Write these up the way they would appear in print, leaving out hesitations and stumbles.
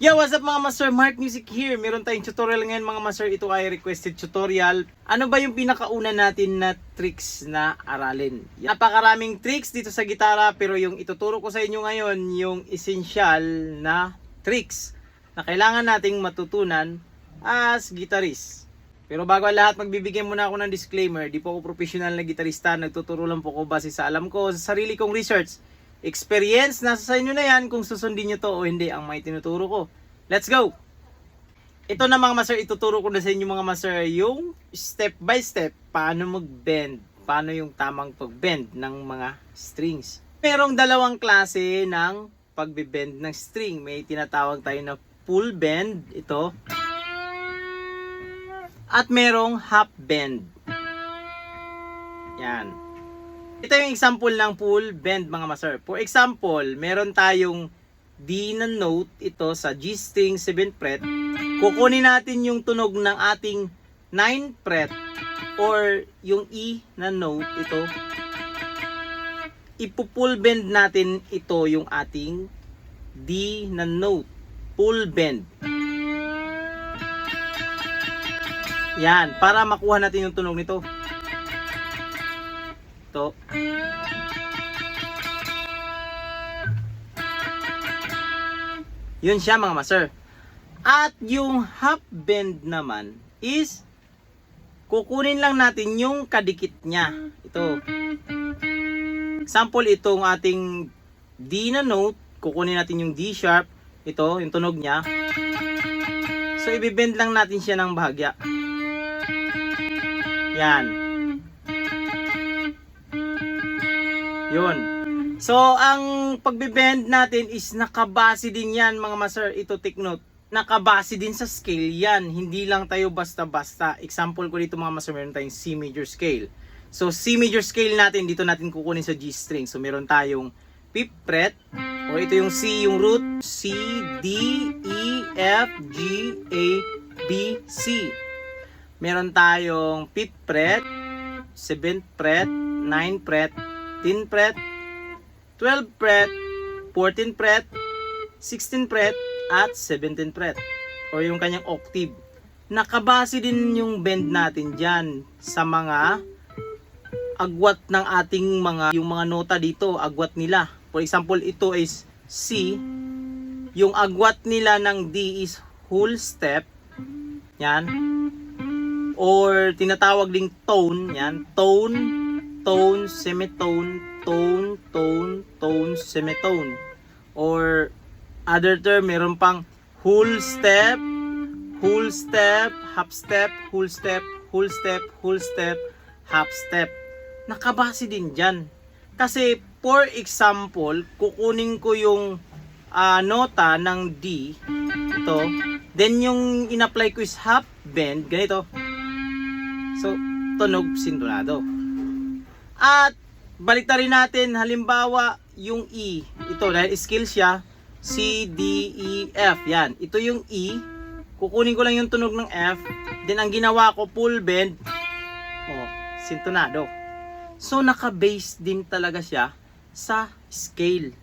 Yo, what's up mga master? Mark Music here. Meron tayong tutorial ngayon mga master. Ito ay requested tutorial. Ano ba yung pinakauna natin na tricks na aralin? Napakaraming tricks dito sa gitara, pero yung ituturo ko sa inyo ngayon, yung essential na tricks na kailangan nating matutunan as guitarist. Pero bago ang lahat, magbibigay muna ako ng disclaimer. Di po ako professional na gitarista. Nagtuturo lang po ako base sa alam ko, sa sarili kong research. Experience, nasa sa inyo na yan kung susundin nyo to o hindi ang may tinuturo ko. Let's go! Ito na mga master, ituturo ko na sa inyo mga master yung step by step paano mag-bend, paano yung tamang pag-bend ng mga strings. Merong dalawang klase ng pag-bend ng string. May tinatawag tayo na full bend, ito. At merong half bend. Yan. Ito yung example ng full bend mga master. For example, meron tayong D na note ito sa G string 7th fret. Kukunin natin yung tunog ng ating 9th fret or yung E na note ito. Ipo-full bend natin ito yung ating D na note. Full bend. Yan, para makuha natin yung tunog nito. Ito. Yun siya mga master. At yung half bend naman is kukunin lang natin yung kadikit niya. Ito. Example, itong ating D na note, kukunin natin yung D sharp. Ito, yung tunog niya. So, ibibend lang natin siya ng bahagya. Yan. Yun. So, ang pagbibend natin is nakabase din yan mga master. Ito, take note. Nakabase din sa scale yan. Hindi lang tayo basta-basta. Example ko dito mga master, meron tayong C major scale. So, C major scale natin, dito natin kukunin sa G string. So, meron tayong 5th fret. O ito yung C, yung root. C, D, E, F, G, A, B, C. Meron tayong 5th fret, 7th fret, 9th fret, 10th fret, 12th fret, 14th fret, 16th fret, at 17th fret. O yung kanyang octave. Nakabase din yung bend natin dyan sa mga agwat ng ating yung mga nota dito, agwat nila. For example, ito is C. Yung agwat nila ng D is whole step. Yan. Or tinatawag ding tone. Yan. Tone, tone, semitone, tone, tone, tone, semitone. Or other term, meron pang whole step, half step, whole step, whole step, whole step, half step. Nakabase din dyan. Kasi for example, kukunin ko yung nota ng D, ito, then yung in-apply ko is half bend, ganito. So, tunog sintonado. At baliktarin natin, halimbawa, yung E. Ito, dahil scale siya, C, D, E, F. Yan. Ito yung E. Kukunin ko lang yung tunog ng F. Then, ang ginawa ko, full bend. Oh, sintonado. So, naka-base din talaga siya sa scale.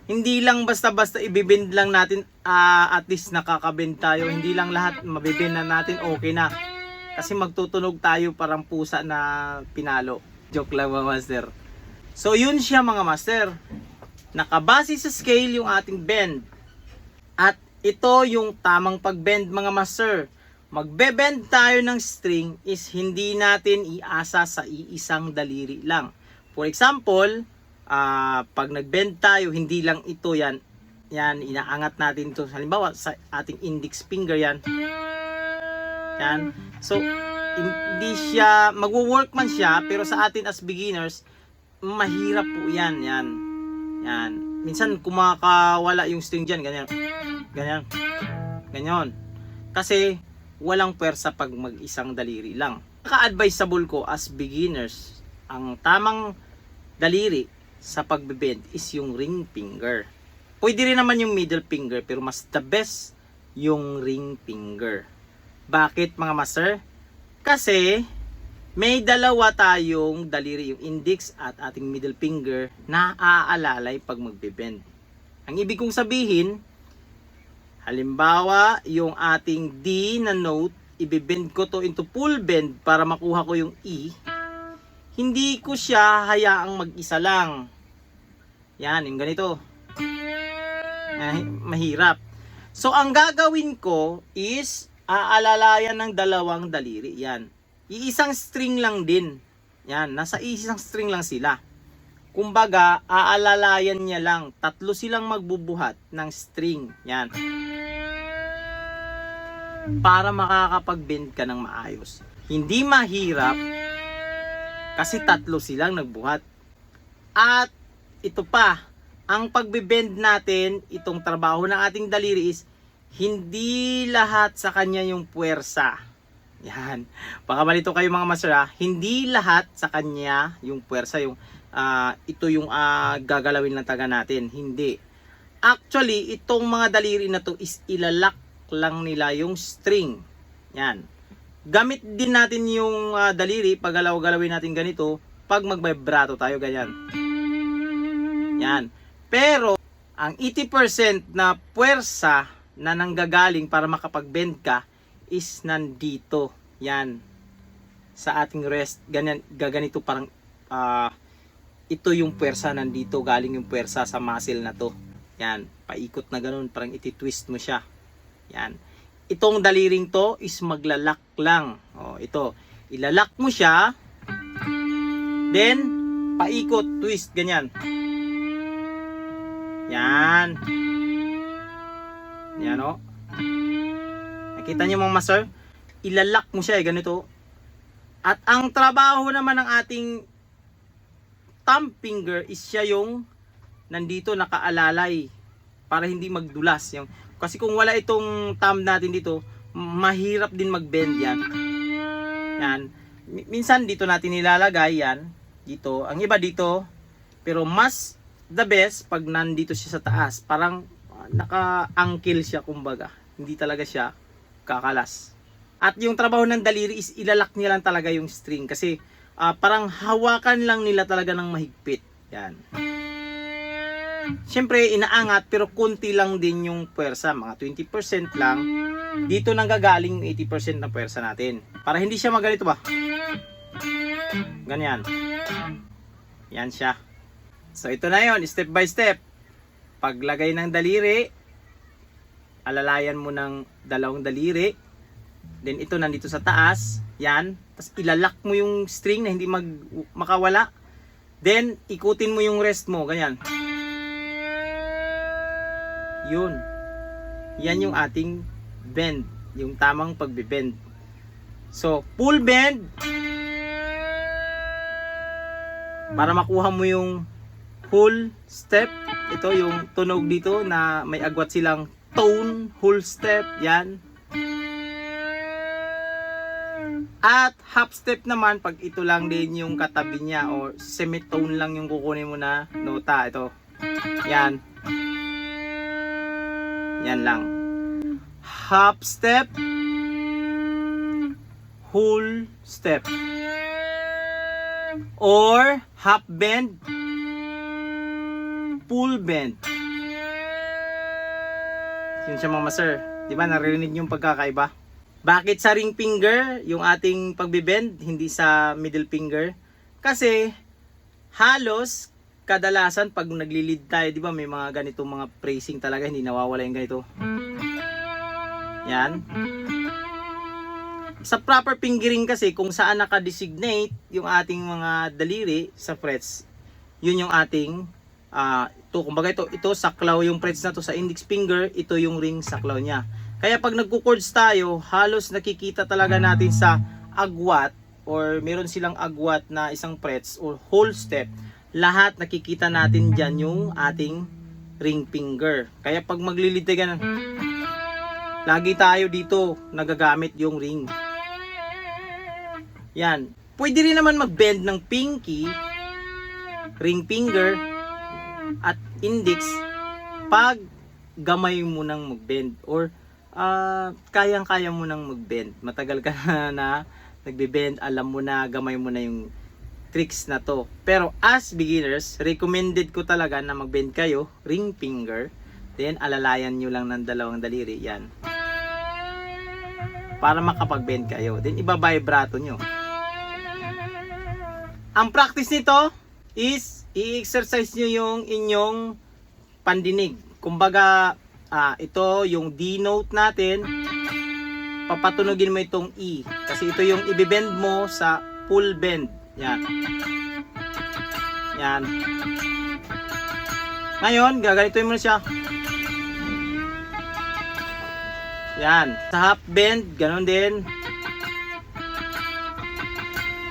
Hindi lang basta-basta ibibend lang natin, at least nakaka-bend tayo. Hindi lang lahat mabibend na natin, okay na. Kasi magtutunog tayo parang pusa na pinalo. Joke lang mga master. So yun siya mga master. Nakabase sa scale yung ating bend. At ito yung tamang pag-bend mga master. Magbe-bend tayo ng string is hindi natin iasa sa iisang daliri lang. For example, pag nag-bend tayo, hindi lang ito yan. Yan, inaangat natin ito. Halimbawa, sa ating index finger yan. Yan. So, hindi siya, magwo-work man siya, pero sa atin as beginners, mahirap po yan. Yan. Yan. Minsan, kumakawala yung string dyan. Ganyan. Ganyan. Ganyan. Kasi, walang pwersa pag mag-isang daliri lang. Ka-advisable ko as beginners, ang tamang daliri sa pagbe-bend is yung ring finger. Pwede rin naman yung middle finger, pero mas the best yung ring finger. Bakit mga master? Kasi may dalawa tayong daliri, yung index at ating middle finger na aalalay pag magbe-bend. Ang ibig kong sabihin, Halimbawa, yung ating D na note, ibibend ko to into full bend para makuha ko yung E. Hindi ko siya hayaang mag-isa lang. Yan, yung ganito. Mahirap. So, ang gagawin ko is aalalayan ng dalawang daliri. Yan. Iisang string lang din. Yan. Nasa isang string lang sila. Kumbaga, aalalayan niya lang. Tatlo silang magbubuhat ng string. Yan. Para makakapag-bend ka ng maayos. Hindi mahirap kasi tatlo silang nagbuhat. At ito pa, ang pagbe-bend natin, itong trabaho ng ating daliri is hindi lahat sa kanya yung puwersa. Yan. Baka malito kayo mga master ha. Hindi lahat sa kanya yung puwersa. Ito yung gagalawin ng taga natin. Hindi. Actually, itong mga daliri na to is ilalak lang nila yung string. Yan. Gamit din natin yung daliri pag galaw-galawin natin ganito pag mag-vibrato tayo ganyan. Yan. Pero, ang 80% na puwersa na nanggagaling para makapag-bend ka is nandito. Yan. Sa ating wrist. Ganyan, gaganito parang ito yung puwersa nandito. Galing yung puwersa sa muscle na to. Yan. Paikot na ganun. Parang iti-twist mo siya. Yan. Itong daliring to is maglalak lang. O, ito. Ilalak mo siya. Then, paikot, twist, ganyan. Yan. Yan o. Nakita niyo mga master? Ilalak mo siya ganito. At ang trabaho naman ng ating thumb finger is siya yung nandito nakaalalay para hindi magdulas. Kasi kung wala itong thumb natin dito, mahirap din mag-bend yan. Yan. Minsan dito natin nilalagay yan. Dito. Ang iba dito. Pero mas the best pag nandito siya sa taas. Parang naka-ankle siya kumbaga. Hindi talaga siya kakalas. At yung trabaho ng daliri is ilalak niya lang talaga yung string. Kasi parang hawakan lang nila talaga ng mahigpit. Yan. Siyempre inaangat pero konti lang din yung puwersa. Mga 20% lang. Dito nanggagaling yung 80% ng puwersa natin. Para hindi siya maganito ba? Ganyan. Yan siya. So ito na yon, step by step. Paglagay ng daliri, alalayan mo ng dalawang daliri. Then ito nandito sa taas, yan. Tapos ilalak mo yung string na hindi makawala. Then ikutin mo yung rest mo, ganyan. Yun. Yan yung ating bend, yung tamang pagbe-bend. So, full bend. Para makuha mo yung whole step, ito yung tunog dito na may agwat silang tone, whole step, yan. At half step naman pag ito lang din yung katabi niya or semitone lang yung kukunin mo na nota, ito. Yan. Yan lang. Half step, whole step. Or half bend, full bend. Yun siya mga master. Diba naririnig yung pagkakaiba? Bakit sa ring finger yung ating pagbibend, hindi sa middle finger? Kasi halos kadalasan pag naglilid tayo, diba may mga ganitong mga phrasing talaga, hindi nawawala yung ganito. Yan. Sa proper fingering kasi kung saan naka-designate yung ating mga daliri sa frets, yun yung ating ito, kumbaga ito saklaw yung frets na to sa index finger, ito yung ring saklaw niya. Kaya pag nagko-chords tayo, halos nakikita talaga natin sa agwat or meron silang agwat na isang frets or whole step, lahat nakikita natin diyan yung ating ring finger. Kaya pag maglilid tayo ganun, lagi tayo dito nagagamit yung ring. Yan. Pwede rin naman mag-bend ng pinky, ring finger, at index pag gamay mo nang mag-bend or kayang-kaya mo nang mag-bend. Matagal ka na nagbe-bend, alam mo na, gamay mo na yung tricks na to. Pero as beginners, recommended ko talaga na mag-bend kayo, ring finger, Then, alalayan nyo lang ng dalawang daliri. Yan. Para makapag-bend kayo. Then, iba-vibrato nyo. Ang practice nito is, i-exercise nyo yung inyong pandinig. Kumbaga, ito yung D note natin. Papatunugin mo itong E. Kasi ito yung ibibend mo sa full bend. Yan. Yan. Ngayon, gaganituin mo na siya. Yan. Sa half bend, ganun din.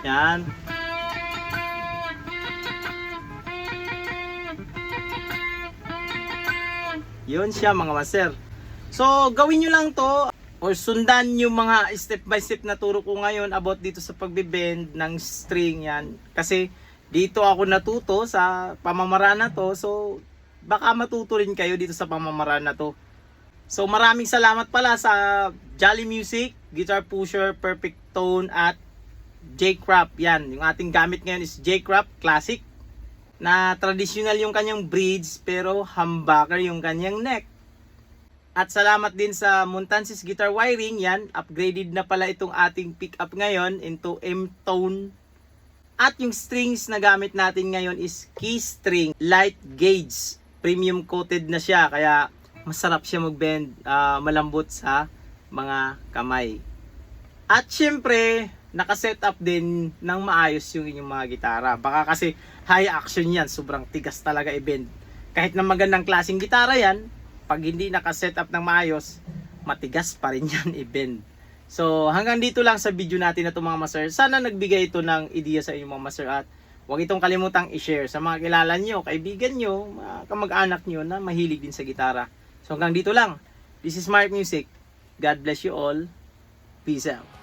Yan. Yun siya mga master. So, gawin nyo lang to or sundan yung mga step by step na turo ko ngayon about dito sa pagbibend ng string yan. Kasi dito ako natuto sa pamamaraan na to. So, baka matuto rin kayo dito sa pamamaraan na to. So, maraming salamat pala sa Jolly Music, Guitar Pusher, Perfect Tone at J-Crop. Yan, yung ating gamit ngayon is J-Crop Classic. Na traditional yung kanyang bridge pero humbucker yung kanyang neck. At salamat din sa Montansis Guitar Wiring. Yan, upgraded na pala itong ating pickup ngayon into M-tone. At yung strings na gamit natin ngayon is key string, light gauge. Premium coated na siya kaya masarap siya mag-bend, malambot sa mga kamay. At syempre, nakaset up din ng maayos yung inyong mga gitara. Baka kasi high action yan, sobrang tigas talaga i-bend. Kahit na magandang klaseng gitara yan, pag hindi nakaset up ng maayos, matigas pa rin yan i-bend. So hanggang dito lang sa video natin na ito mga master. Sana nagbigay ito ng idea sa inyong mga master at huwag itong kalimutang i-share sa mga kilala nyo, kaibigan nyo, kamag-anak nyo na mahilig din sa gitara. So hanggang dito lang. This is Smart Music. God bless you all. Peace out.